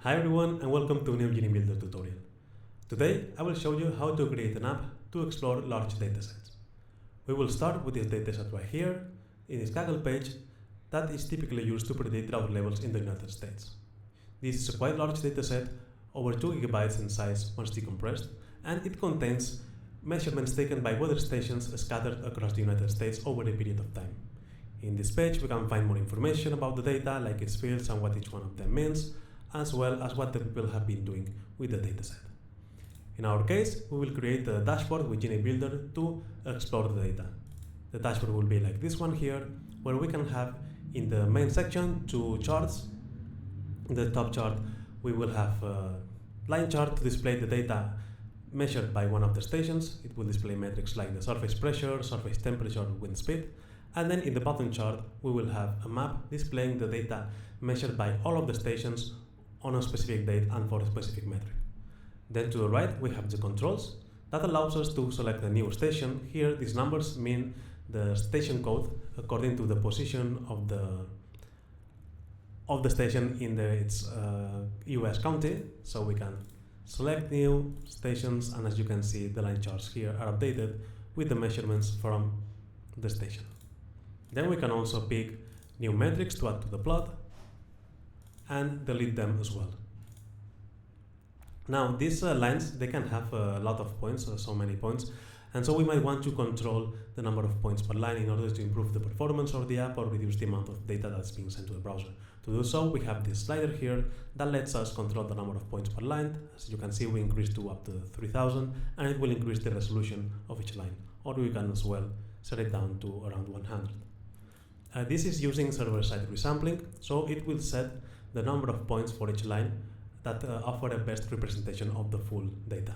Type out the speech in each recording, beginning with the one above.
Hi everyone and welcome to a new Genie Builder tutorial. Today I will show you how to create an app to explore large datasets. We will start with this dataset right here in this Kaggle page that is typically used to predict drought levels in the United States. This is a quite large dataset, over 2 GB in size once decompressed, and it contains measurements taken by weather stations scattered across the United States over a period of time. In this page we can find more information about the data, like its fields and what each one of them means, as well as what the people have been doing with the dataset. In our case, we will create a dashboard with Genie Builder to explore the data. The dashboard will be like this one here, where we can have in the main section 2 charts. In the top chart, we will have a line chart to display the data measured by one of the stations. It will display metrics like the surface pressure, surface temperature, wind speed. And then in the bottom chart, we will have a map displaying the data measured by all of the stations on a specific date and for a specific metric. Then to the right we have the controls that allows us to select a new station. Here these numbers mean the station code according to the position of the station in its US county. So we can select new stations, and as you can see the line charts here are updated with the measurements from the station. Then we can also pick new metrics to add to the plot and delete them as well. Now these lines, they can have a lot of points, so many points, and so we might want to control the number of points per line in order to improve the performance of the app or reduce the amount of data that's being sent to the browser. To do so, we have this slider here that lets us control the number of points per line. As you can see, we increase to up to 3000, and it will increase the resolution of each line, or we can as well set it down to around 100. This is using server-side resampling, so it will set the number of points for each line that offer a best representation of the full data.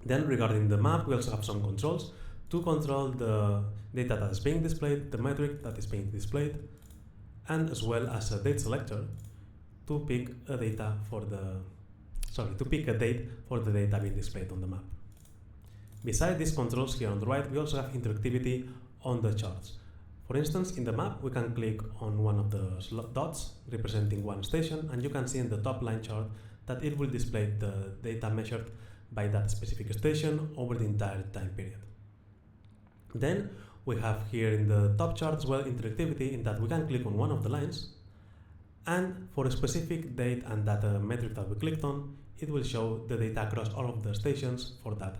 Then regarding the map, we also have some controls to control the data that is being displayed, the metric that is being displayed, and as well as a date selector to pick a date for the data being displayed on the map. Besides these controls here on the right, we also have interactivity on the charts. For instance, in the map, we can click on one of the dots representing one station, and you can see in the top line chart that it will display the data measured by that specific station over the entire time period. Then we have here in the top chart as well interactivity, in that we can click on one of the lines, and for a specific date and that metric that we clicked on, it will show the data across all of the stations for that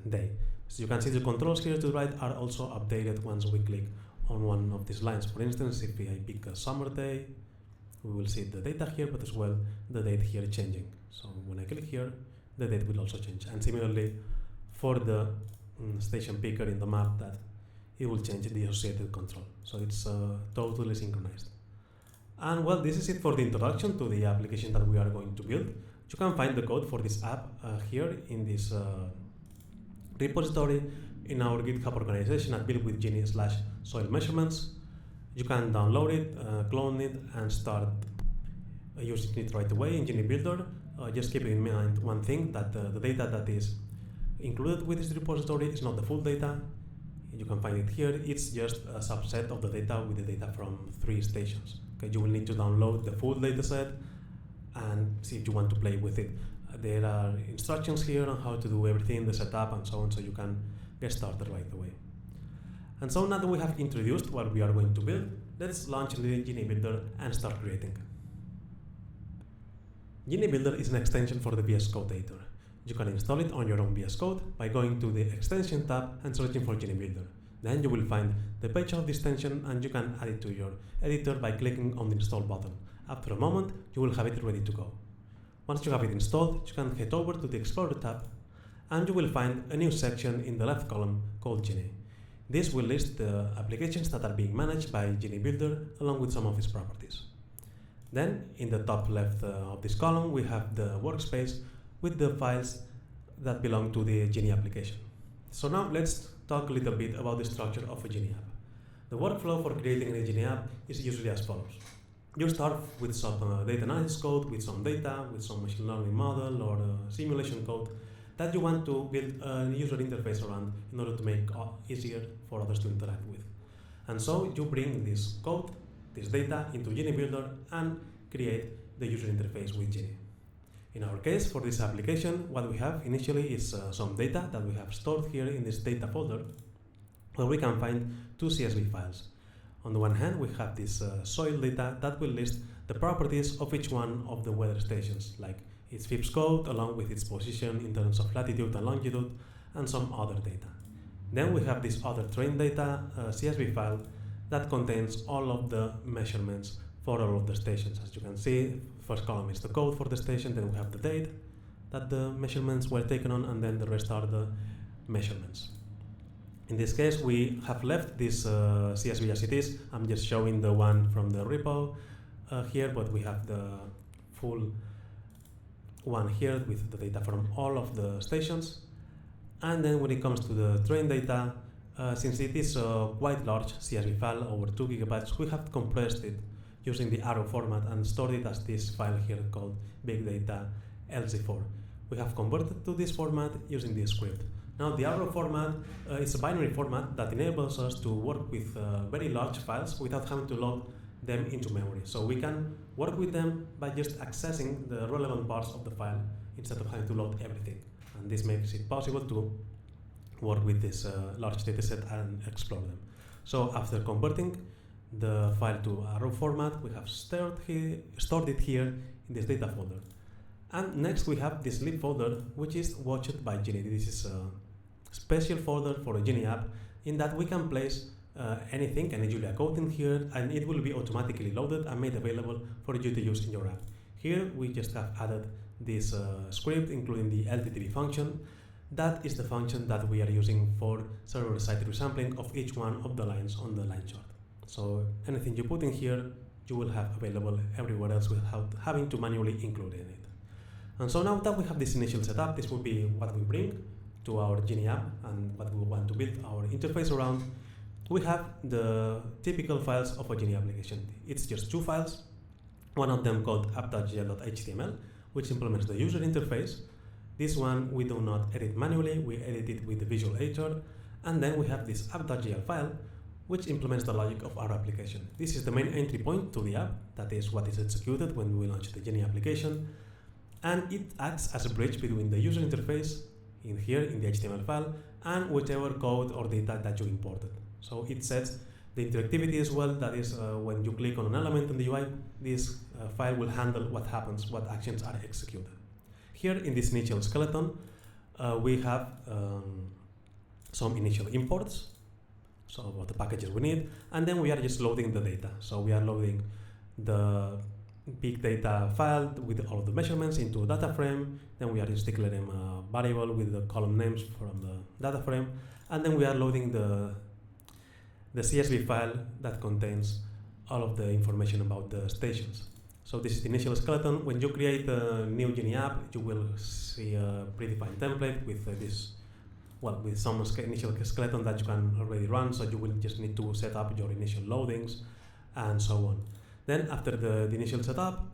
day. So you can see the controls here to the right are also updated once we click on one of these lines. For instance, if I pick a summer day, we will see the data here, but as well the date here changing. So when I click here, the date will also change. And similarly for the station picker in the map, that it will change the associated control. So it's totally synchronized. And well, this is it for the introduction to the application that we are going to build. You can find the code for this app here in this repository in our GitHub organization at buildwithgenie/soil measurements. You can download it, clone it, and start using it right away in Genie Builder. Just keep in mind one thing, that the data that is included with this repository is not the full data. You can find it here. It's just a subset of the data with the data from 3 stations. Okay, you will need to download the full dataset and see if you want to play with it. There are instructions here on how to do everything, the setup and so on, so you can get started right away. And so now that we have introduced what we are going to build, let's launch the Genie Builder and start creating. Genie Builder is an extension for the VS Code editor. You can install it on your own VS Code by going to the Extension tab and searching for Genie Builder. Then you will find the page of the extension, and you can add it to your editor by clicking on the Install button. After a moment, you will have it ready to go. Once you have it installed, you can head over to the Explorer tab, and you will find a new section in the left column called Genie. This will list the applications that are being managed by Genie Builder along with some of its properties. Then in the top left of this column, we have the workspace with the files that belong to the Genie application. So now let's talk a little bit about the structure of a Genie app. The workflow for creating a Genie app is usually as follows. You start with some data analysis code, with some data, with some machine learning model or simulation code that you want to build a user interface around in order to make it easier for others to interact with. And so you bring this code, this data, into Genie Builder and create the user interface with Genie. In our case, for this application, what we have initially is some data that we have stored here in this data folder, where we can find two CSV files. On the one hand, we have this soil data that will list the properties of each one of the weather stations, like its FIPS code along with its position in terms of latitude and longitude, and some other data. Then we have this other train data CSV file that contains all of the measurements for all of the stations. As you can see, first column is the code for the station, then we have the date that the measurements were taken on, and then the rest are the measurements. In this case, we have left this CSV as it is. I'm just showing the one from the repo here, but we have the full one here with the data from all of the stations. And then when it comes to the train data, since it is a quite large CSV file, over 2 gigabytes, we have compressed it using the arrow format and stored it as this file here called Big Data LZ4. We have converted to this format using this script. Now the arrow format is a binary format that enables us to work with very large files without having to load them into memory. So we can work with them by just accessing the relevant parts of the file instead of having to load everything. And this makes it possible to work with this large dataset and explore them. So after converting the file to arrow format, we have stored it here in this data folder. And next we have this lib folder, which is watched by Genie. This is a special folder for a Genie app in that we can place anything, any Julia code in here, and it will be automatically loaded and made available for you to use in your app. Here we just have added this script, including the LTTB function. That is the function that we are using for server-side resampling of each one of the lines on the line chart. So anything you put in here, you will have available everywhere else without having to manually include in it. And so now that we have this initial setup, this will be what we bring to our Genie app and what we want to build our interface around. We have the typical files of a Genie application. It's just two files, one of them called app.gl.html, which implements the user interface. This one we do not edit manually, we edit it with the visual editor. And then we have this app.gl file, which implements the logic of our application. This is the main entry point to the app, that is what is executed when we launch the Genie application. And it acts as a bridge between the user interface in here in the HTML file and whichever code or data that you imported. So it sets the interactivity as well, that is when you click on an element in the UI, this file will handle what happens, what actions are executed. Here in this initial skeleton, we have some initial imports, so what the packages we need, and then we are just loading the data. So we are loading the big data file with all of the measurements into a data frame, then we are just declaring a variable with the column names from the data frame, and then we are loading the CSV file that contains all of the information about the stations. So this is the initial skeleton. When you create a new Genie app, you will see a predefined template with with some initial skeleton that you can already run, so you will just need to set up your initial loadings and so on. Then after the initial setup,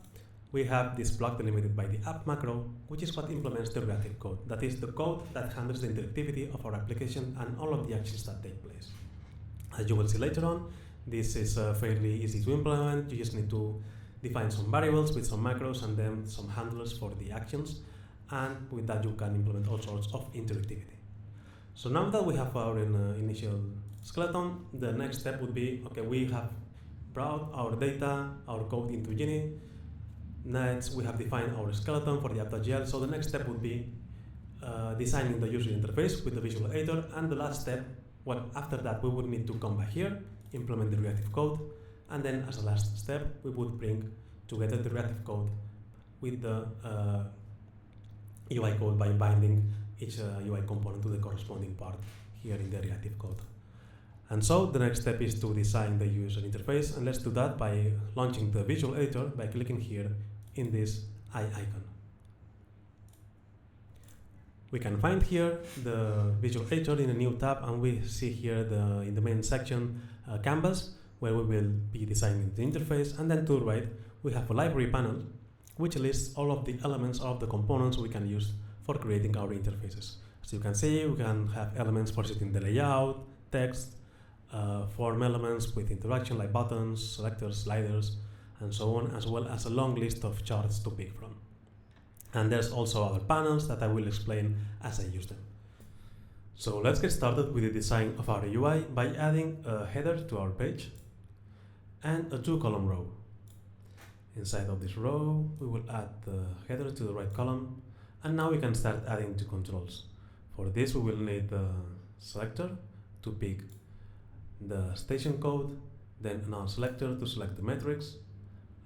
we have this block delimited by the app macro, which is what implements the reactive code. That is the code that handles the interactivity of our application and all of the actions that take place. As you will see later on, this is fairly easy to implement. You just need to define some variables with some macros and then some handlers for the actions. And with that, you can implement all sorts of interactivity. So now that we have our initial skeleton, the next step would be, okay, we have brought our data, our code into Genie. Next, we have defined our skeleton for the app.gl. So the next step would be designing the user interface with the visual editor. And the last step, after that, we would need to come back here, implement the reactive code, and then as a last step, we would bring together the reactive code with the UI code by binding each UI component to the corresponding part here in the reactive code. And so the next step is to design the user interface, and let's do that by launching the visual editor by clicking here in this eye icon. We can find here the visual editor in a new tab, and we see here in the main section canvas, where we will be designing the interface. And then to the right, we have a library panel, which lists all of the elements of the components we can use for creating our interfaces. As you can see, we can have elements for setting the layout, text, form elements with interaction like buttons, selectors, sliders, and so on, as well as a long list of charts to pick from. And there's also other panels that I will explain as I use them. So let's get started with the design of our UI by adding a header to our page and a 2-column row. Inside of this row, we will add the header to the right column, and now we can start adding two controls. For this, we will need the selector to pick the station code, then another selector to select the metrics,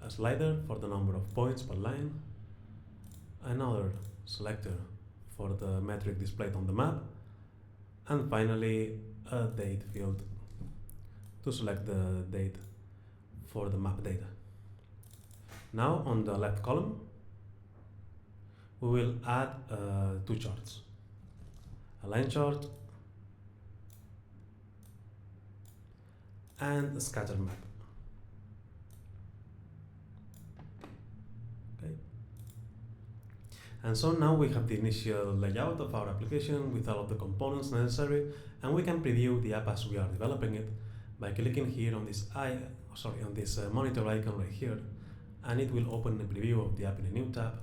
a slider for the number of points per line, another selector for the metric displayed on the map, and finally a date field to select the date for the map data. Now on the left column, we will add two charts, a line chart and a scatter map. Okay. And so now we have the initial layout of our application with all of the components necessary, and we can preview the app as we are developing it by clicking here on this monitor icon right here, and it will open a preview of the app in a new tab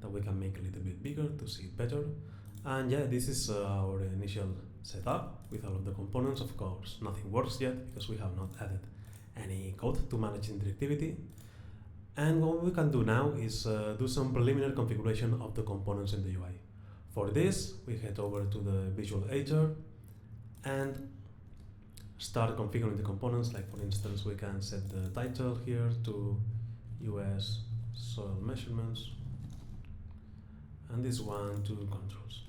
that we can make a little bit bigger to see it better. And yeah, this is our initial setup with all of the components. Of course, nothing works yet because we have not added any code to manage interactivity. And what we can do now is do some preliminary configuration of the components in the UI. For this, we head over to the visual editor and start configuring the components. Like for instance, we can set the title here to US soil measurements, and this one to controls.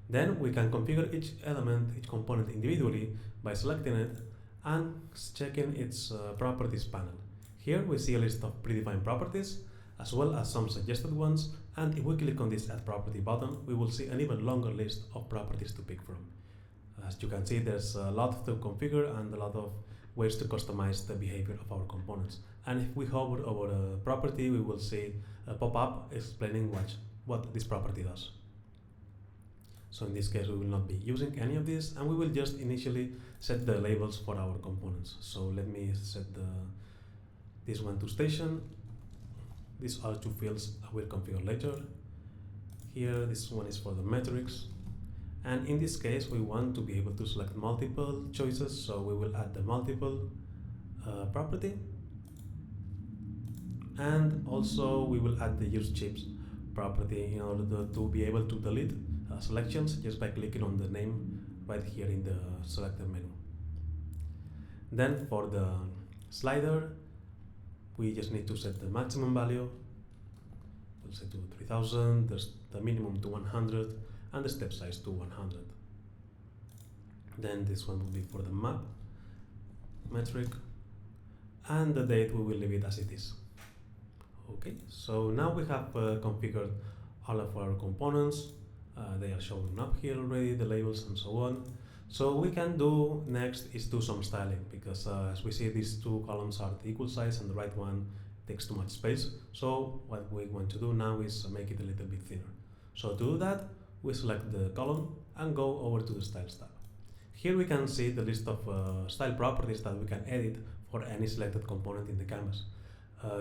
Then we can configure each element, each component individually by selecting it and checking its properties panel. Here we see a list of predefined properties as well as some suggested ones, and if we click on this add property button, we will see an even longer list of properties to pick from. As you can see, there's a lot to configure and a lot of ways to customize the behavior of our components. And if we hover over a property, we will see a pop-up explaining what this property does. So in this case, we will not be using any of this, and we will just initially set the labels for our components. So let me set this one to station. These are two fields I will configure later. Here, this one is for the metrics. And in this case, we want to be able to select multiple choices, so we will add the multiple property. And also we will add the use chips property in order to be able to delete selections just by clicking on the name right here in the selector menu. Then for the slider, we just need to set the maximum value. We'll set to 3000, the minimum to 100, and the step size to 100. Then this one will be for the map metric, and the date we will leave it as it is. Okay, so now we have configured all of our components. They are showing up here already, the labels and so on. So we can do next is do some styling, because as we see, these two columns are the equal size and the right one takes too much space. So what we want to do now is make it a little bit thinner. So to do that, we select the column and go over to the Styles tab. Here we can see the list of style properties that we can edit for any selected component in the canvas.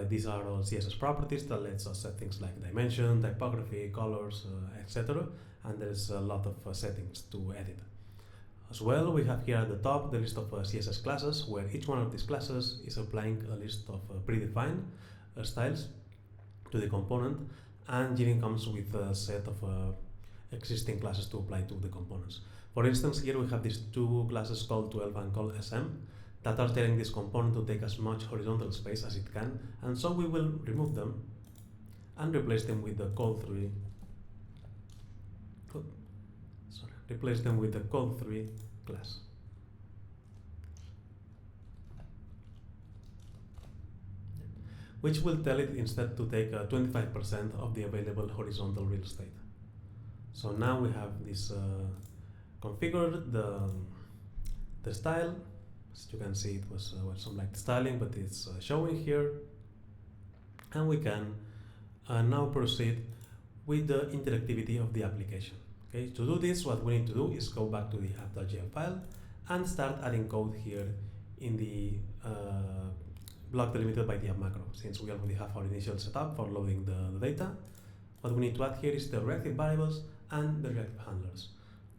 These are all CSS properties that lets us set things like dimension, typography, colors, etc. And there's a lot of settings to edit. As well, we have here at the top the list of CSS classes, where each one of these classes is applying a list of predefined styles to the component, and Genie comes with a set of existing classes to apply to the components. For instance, here we have these two classes called 12 and called SM that are telling this component to take as much horizontal space as it can, and so we will remove them and replace them with the code3 class. Which will tell it instead to take 25% of the available horizontal real estate. So now we have this configured, the style. As you can see, it was some like styling, but it's showing here. And we can now proceed with the interactivity of the application. Okay, to do this, what we need to do is go back to the app.jl file and start adding code here in the block delimited by the app macro, since we already have our initial setup for loading the data. What we need to add here is the reactive variables and the reactive handlers.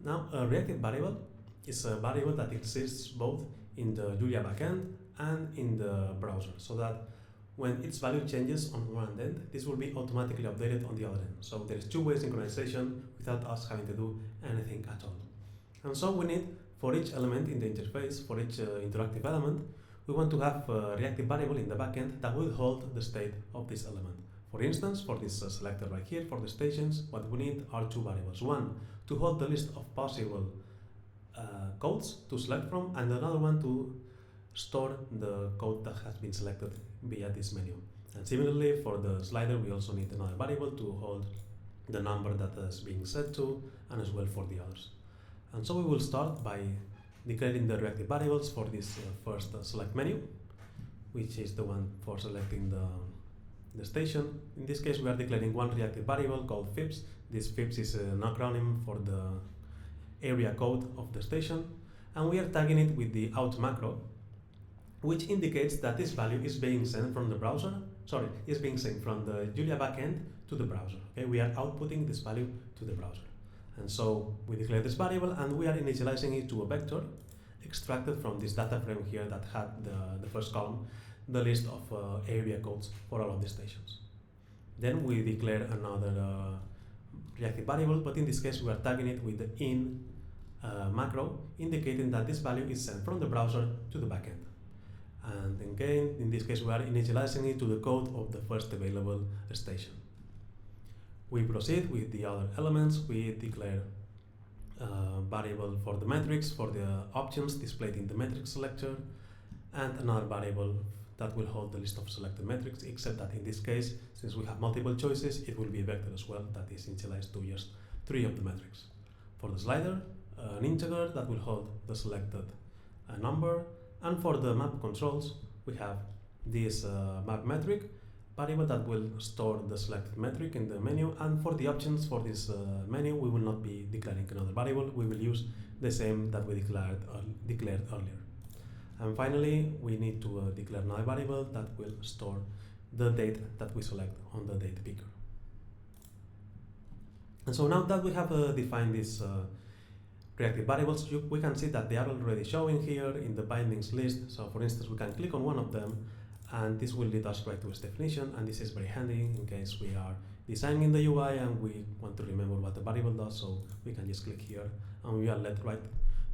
Now, a reactive variable is a variable that exists both in the Julia backend and in the browser, so that when its value changes on one end, this will be automatically updated on the other end. So there is two-way synchronization without us having to do anything at all. And so we need, for each element in the interface, for each interactive element, we want to have a reactive variable in the backend that will hold the state of this element. For instance, for this selector right here, for the stations, what we need are two variables. One, to hold the list of possible codes to select from, and another one to store the code that has been selected via this menu. And similarly, for the slider, we also need another variable to hold the number that is being set to, and as well for the others. And so we will start by declaring the reactive variables for this first select menu, which is the one for selecting the station. In this case, we are declaring one reactive variable called FIPS. This FIPS is an acronym for the area code of the station, and we are tagging it with the out macro, which indicates that this value is being sent from the browser, is being sent from the Julia backend to the browser. Okay, we are outputting this value to the browser. And so we declare this variable and we are initializing it to a vector extracted from this data frame here that had the first column, the list of area codes for all of the stations. Then we declare another reactive variable, but in this case we are tagging it with the in macro, indicating that this value is sent from the browser to the backend. And again, in this case, we are initializing it to the code of the first available station. We proceed with the other elements. We declare a variable for the metrics, for the options displayed in the metrics selector, and another variable that will hold the list of selected metrics, except that in this case, since we have multiple choices, it will be a vector as well that is initialized to just 3 of the metrics. For the slider, an integer that will hold the selected number. And for the map controls, we have this map metric variable that will store the selected metric in the menu. And for the options for this menu, we will not be declaring another variable. We will use the same that we declared earlier. And finally, we need to declare another variable that will store the date that we select on the date picker. And so now that we have defined this reactive variables, we can see that they are already showing here in the bindings list. So for instance, we can click on one of them and this will lead us right to its definition, and this is very handy in case we are designing the UI and we want to remember what the variable does. So we can just click here and we are led right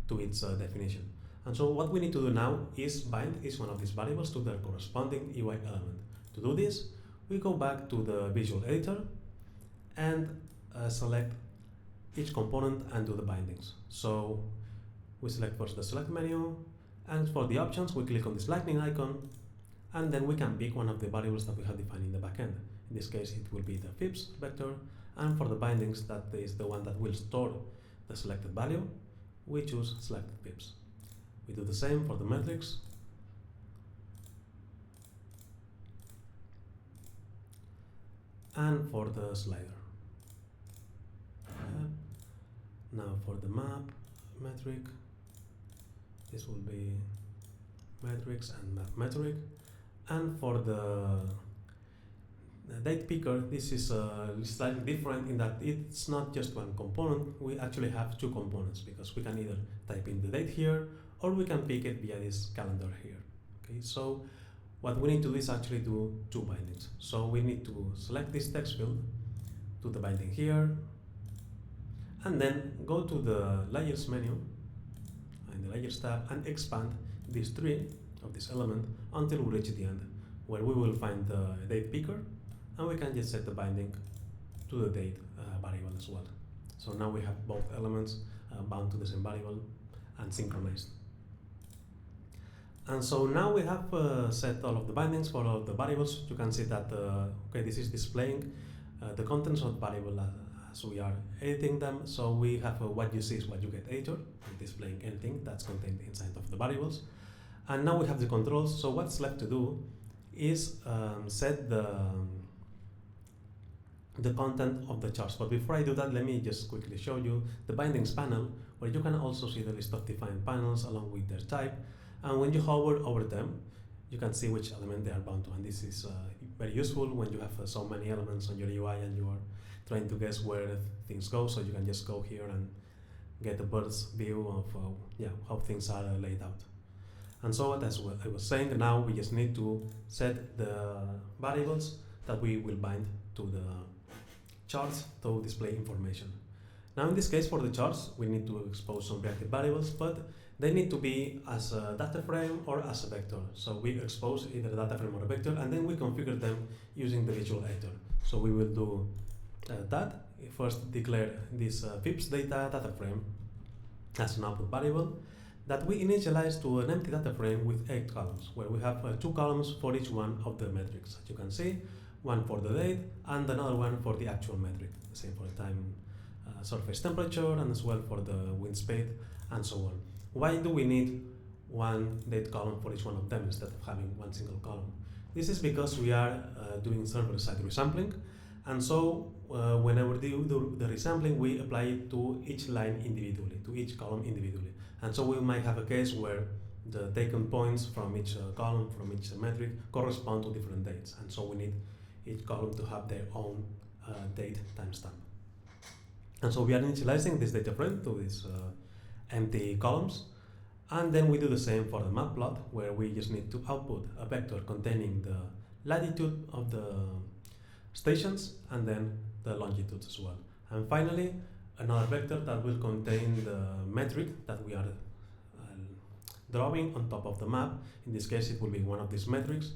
to its definition. And so what we need to do now is bind each one of these variables to their corresponding UI element. To do this, we go back to the visual editor and select each component and do the bindings. So we select first the select menu, and for the options we click on this lightning icon, and then we can pick one of the variables that we have defined in the backend. In this case it will be the FIPS vector, and for the bindings, that is the one that will store the selected value, we choose selected FIPS. We do the same for the metrics, and for the slider. Now for the map metric, this will be metrics and map metric. And for the date picker, this is slightly different in that it's not just one component. We actually have 2 components, because we can either type in the date here or we can pick it via this calendar here. Okay, so what we need to do is actually do 2 bindings. So we need to select this text field, do the binding here, and then go to the layers menu in the layers tab and expand this tree of this element until we reach the end, where we will find the date picker, and we can just set the binding to the date variable as well. So now we have both elements bound to the same variable and synchronized. And so now we have set all of the bindings for all of the variables. You can see that okay, this is displaying the contents of the variable as we are editing them. So we have what you see is what you get editor, displaying anything that's contained inside of the variables. And now we have the controls. So what's left to do is set the content of the charts. But before I do that, let me just quickly show you the bindings panel, where you can also see the list of defined panels along with their type. And when you hover over them, you can see which element they are bound to, and this is very useful when you have so many elements on your UI and you are trying to guess where things go. So you can just go here and get a bird's view of how things are laid out. And so as I was saying, now we just need to set the variables that we will bind to the charts to display information. Now in this case, for the charts, we need to expose some reactive variables, but they need to be as a data frame or as a vector. So we expose either a data frame or a vector, and then we configure them using the visual editor. So we will do that. First declare this FIPS data frame as an output variable that we initialize to an empty data frame with 8 columns, where we have 2 columns for each one of the metrics. As you can see, one for the date and another one for the actual metric, the same for the time, surface temperature, and as well for the wind speed, and so on. Why do we need one date column for each one of them instead of having one single column? This is because we are doing server-side resampling, and so whenever we do the resampling, we apply it to each line individually, to each column individually. And so we might have a case where the taken points from each column, from each metric, correspond to different dates, and so we need each column to have their own date timestamp. And so we are initializing this data frame to these empty columns, and then we do the same for the map plot, where we just need to output a vector containing the latitude of the stations and then the longitudes as well. And finally, another vector that will contain the metric that we are drawing on top of the map. In this case, it will be one of these metrics,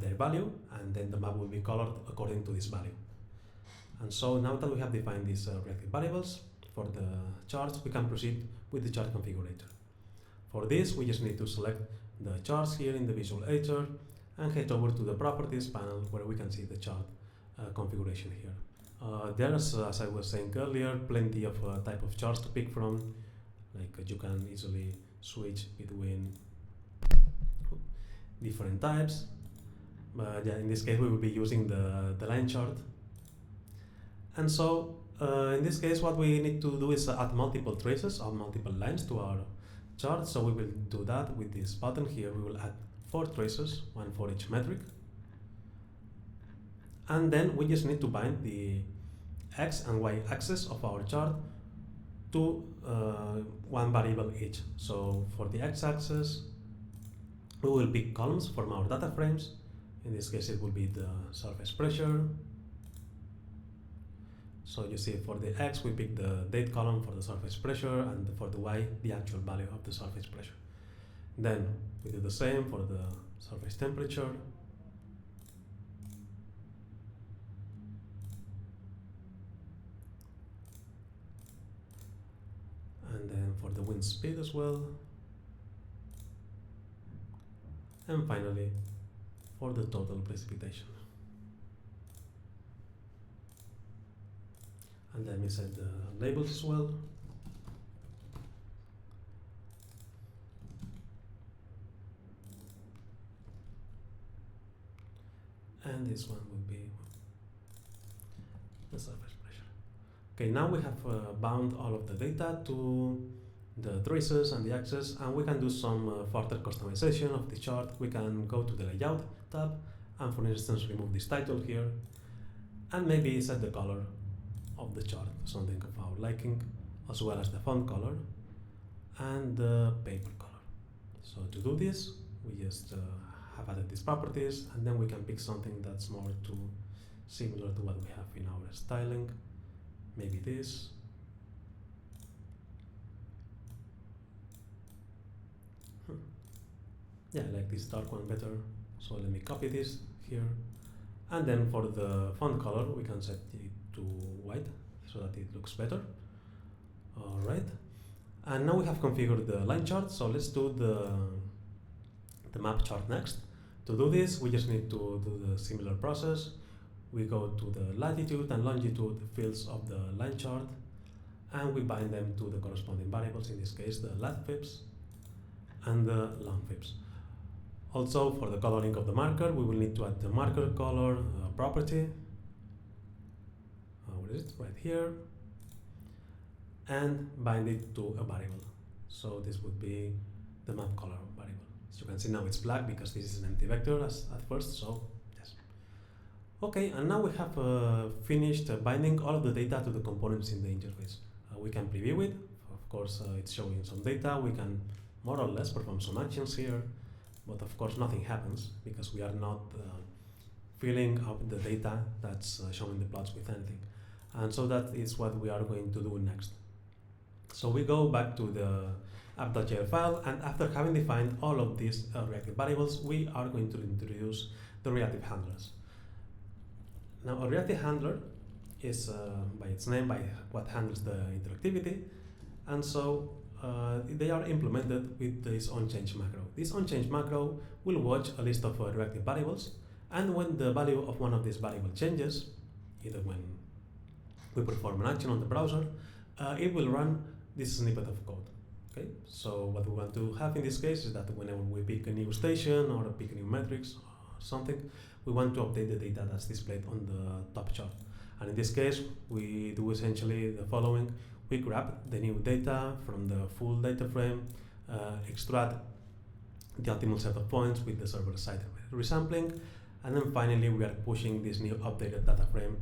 their value, and then the map will be colored according to this value. And so now that we have defined these reactive variables for the charts, we can proceed with the chart configurator. For this, we just need to select the charts here in the visual editor and head over to the properties panel, where we can see the chart configuration here. There's, as I was saying earlier, plenty of type of charts to pick from. Like you can easily switch between different types. But yeah, in this case, we will be using the line chart. And so in this case, what we need to do is add multiple traces or multiple lines to our chart. So we will do that with this button here. We will add 4 traces, one for each metric. And then we just need to bind the X and Y axis of our chart to one variable each. So for the X axis, we will pick columns from our data frames. In this case, it will be the surface pressure. So you see, for the X, we pick the date column for the surface pressure, and for the Y, the actual value of the surface pressure. Then we do the same for the surface temperature. And then for the wind speed as well. And finally, for the total precipitation. And then we set the labels as well. And this one will be the surface pressure. Okay, now we have bound all of the data to the traces and the axes, and we can do some further customization of the chart. We can go to the layout tab and, for instance, remove this title here, and maybe set the color of the chart, something of our liking, as well as the font color and the paper color. So to do this, we just have added these properties, and then we can pick something that's more similar to what we have in our styling. Maybe this. Yeah, I like this dark one better. So let me copy this here. And then for the font color, we can set it to white so that it looks better. All right. And now we have configured the line chart. So let's do the map chart next. To do this, we just need to do the similar process. We go to the latitude and longitude fields of the line chart, and we bind them to the corresponding variables, in this case the lat fips and the long fips. Also, for the coloring of the marker, we will need to add the marker color property. Where is it? Right here. And bind it to a variable. So this would be the map color variable. As you can see now it's black because this is an empty vector at first, so yes. Okay, and now we have finished binding all of the data to the components in the interface. We can preview it. Of course, it's showing some data. We can more or less perform some actions here, but of course nothing happens because we are not filling up the data that's showing the plots with anything. And so that is what we are going to do next. So we go back to the app.jl file, and after having defined all of these reactive variables, we are going to introduce the reactive handlers. Now a reactive handler is by its name, by what handles the interactivity, and so they are implemented with this onChange macro. This onChange macro will watch a list of reactive variables, and when the value of one of these variables changes, either when we perform an action on the browser, it will run this snippet of code. Okay, so what we want to have in this case is that whenever we pick a new station or pick a new metrics or something, we want to update the data that's displayed on the top chart. And in this case, we do essentially the following. We grab the new data from the full data frame, extract the optimal set of points with the server-side resampling, and then finally we are pushing this new updated data frame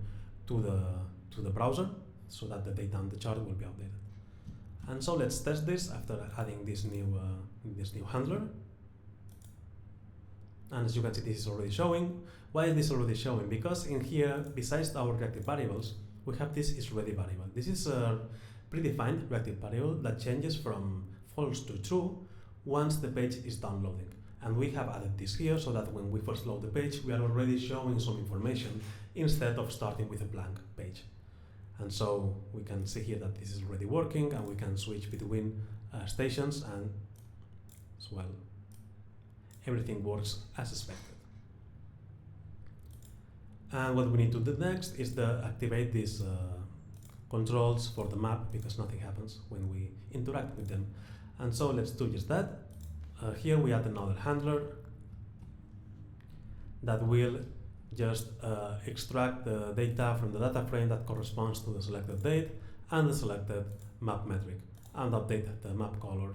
to the browser so that the data on the chart will be updated. And so let's test this after adding this new handler. And as you can see, this is already showing. Why is this already showing? Because in here, besides our reactive variables, we have this isReady variable. This is a predefined reactive variable that changes from false to true once the page is downloading. And we have added this here so that when we first load the page, we are already showing some information instead of starting with a blank page. And so we can see here that this is already working, and we can switch between stations, and as well, everything works as expected. And what we need to do next is to activate these controls for the map, because nothing happens when we interact with them. And so let's do just that. Here we add another handler that will just extract the data from the data frame that corresponds to the selected date and the selected map metric, and update the map color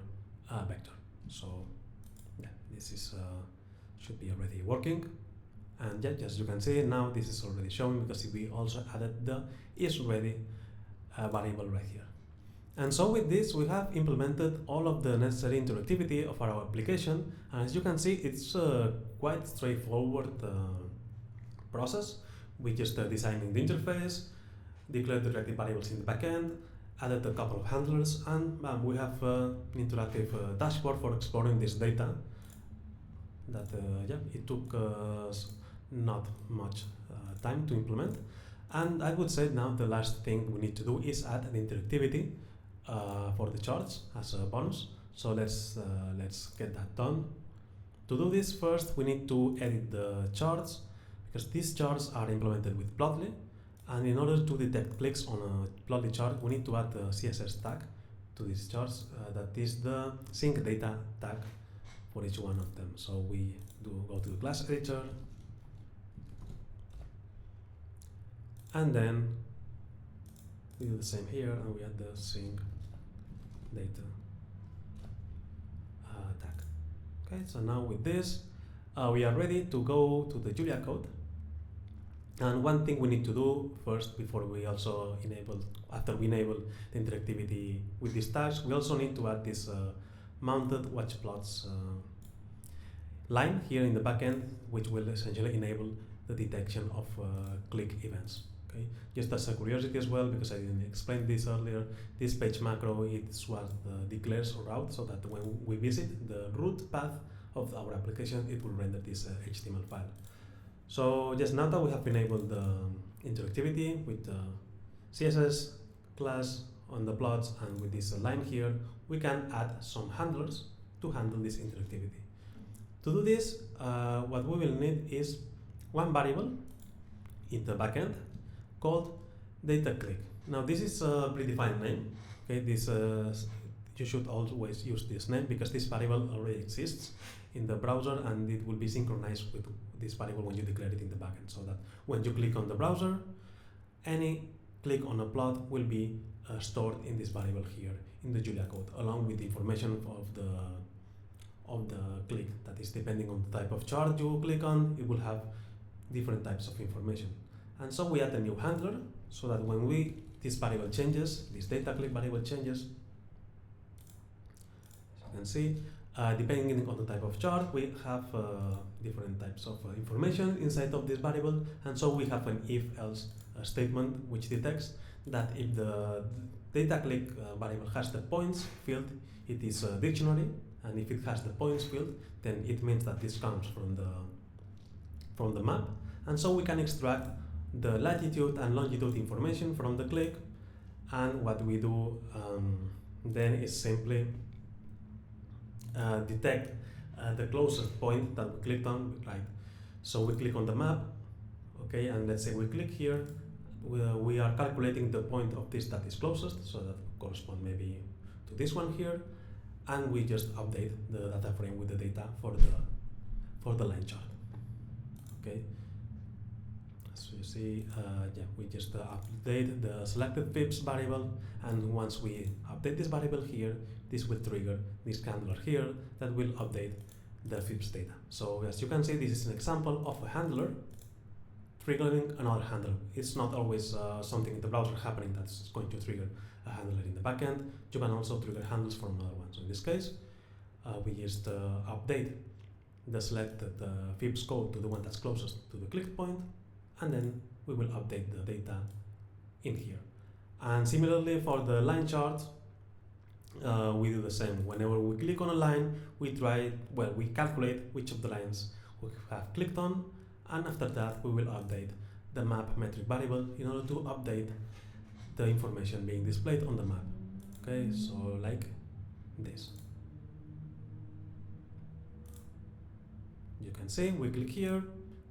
vector. So yeah, this is should be already working. And yeah, as you can see, now this is already showing because we also added the isReady variable right here. And so with this, we have implemented all of the necessary interactivity of our application. And as you can see, it's a quite straightforward process. We just designing the interface, declared the reactive variables in the backend, added a couple of handlers, and we have an interactive dashboard for exploring this data. That yeah, it took us not much time to implement. And I would say now the last thing we need to do is add an interactivity for the charts as a bonus. So let's get that done. To do this, first we need to edit the charts, because these charts are implemented with Plotly, and in order to detect clicks on a Plotly chart, we need to add the CSS tag to these charts. That is the sync data tag for each one of them. So we go to the class editor, and then we do the same here, and we add the sync data tag. Okay, so now with this, we are ready to go to the Julia code. And one thing we need to do first, before we also enable, after we enable the interactivity with these tags, we also need to add this mounted watch plots line here in the backend, which will essentially enable the detection of click events. Okay, just as a curiosity as well, because I didn't explain this earlier, this page macro is what declares a route, so that when we visit the root path of our application, it will render this HTML file. So just now that we have enabled the interactivity with the CSS class on the plots and with this line here, we can add some handlers to handle this interactivity. To do this, what we will need is one variable in the backend called dataClick. Now this is a predefined name. Okay, this you should always use this name because this variable already exists in the browser, and it will be synchronized with this variable when you declare it in the backend, so that when you click on the browser, any click on a plot will be stored in this variable here in the Julia code, along with the information of the click. That is, depending on the type of chart you click on, it will have different types of information. And so we add a new handler so that when this variable changes, this data click variable changes, as you can see, depending on the type of chart, we have different types of information inside of this variable, and so we have an if-else statement which detects that if the data click variable has the points field, it is a dictionary, and if it has the points field, then it means that this comes from the map. And so we can extract the latitude and longitude information from the click, and what we do then is simply detect the closest point that we clicked on, right? So we click on the map, okay, and let's say we click here, we are calculating the point of this that is closest, so that corresponds maybe to this one here, and we just update the data frame with the data for the line chart, okay? So you see, we just update the selected fibs variable, and once we update this variable here, this will trigger this handler here that will update the fibs data. So as you can see, this is an example of a handler triggering another handler. It's not always something in the browser happening that's going to trigger a handler in the backend. You can also trigger handles from another one. So in this case, we just update the selected fibs code to the one that's closest to the click point, and then we will update the data in here. And similarly for the line chart, we do the same. Whenever we click on a line, we calculate which of the lines we have clicked on, and after that we will update the map metric variable in order to update the information being displayed on the map. Okay, so like this. You can see we click here,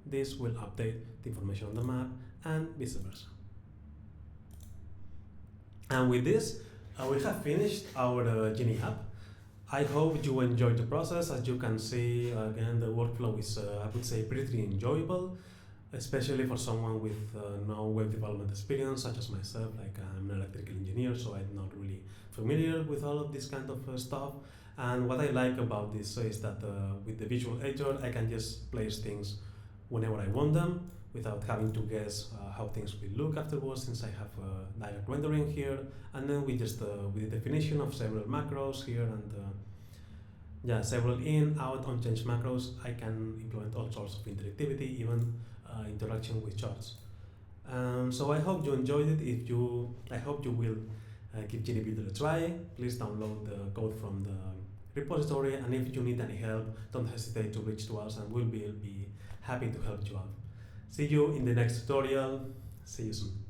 this will update the information on the map, and vice versa. And with this, we have finished our Genie app. I hope you enjoyed the process. As you can see, again, the workflow is, I would say, pretty enjoyable, especially for someone with no web development experience, such as myself. Like, I'm an electrical engineer, so I'm not really familiar with all of this kind of stuff. And what I like about this is that with the visual editor, I can just place things whenever I want them without having to guess how things will look afterwards, since I have direct rendering here. And then we just with the definition of several macros here, and several in, out, on change macros, I can implement all sorts of interactivity, even interaction with charts. So I hope you enjoyed it. I hope you will give Genie Builder a try. Please download the code from the repository, and if you need any help, don't hesitate to reach to us, and we'll be happy to help you out. See you in the next tutorial. See you soon.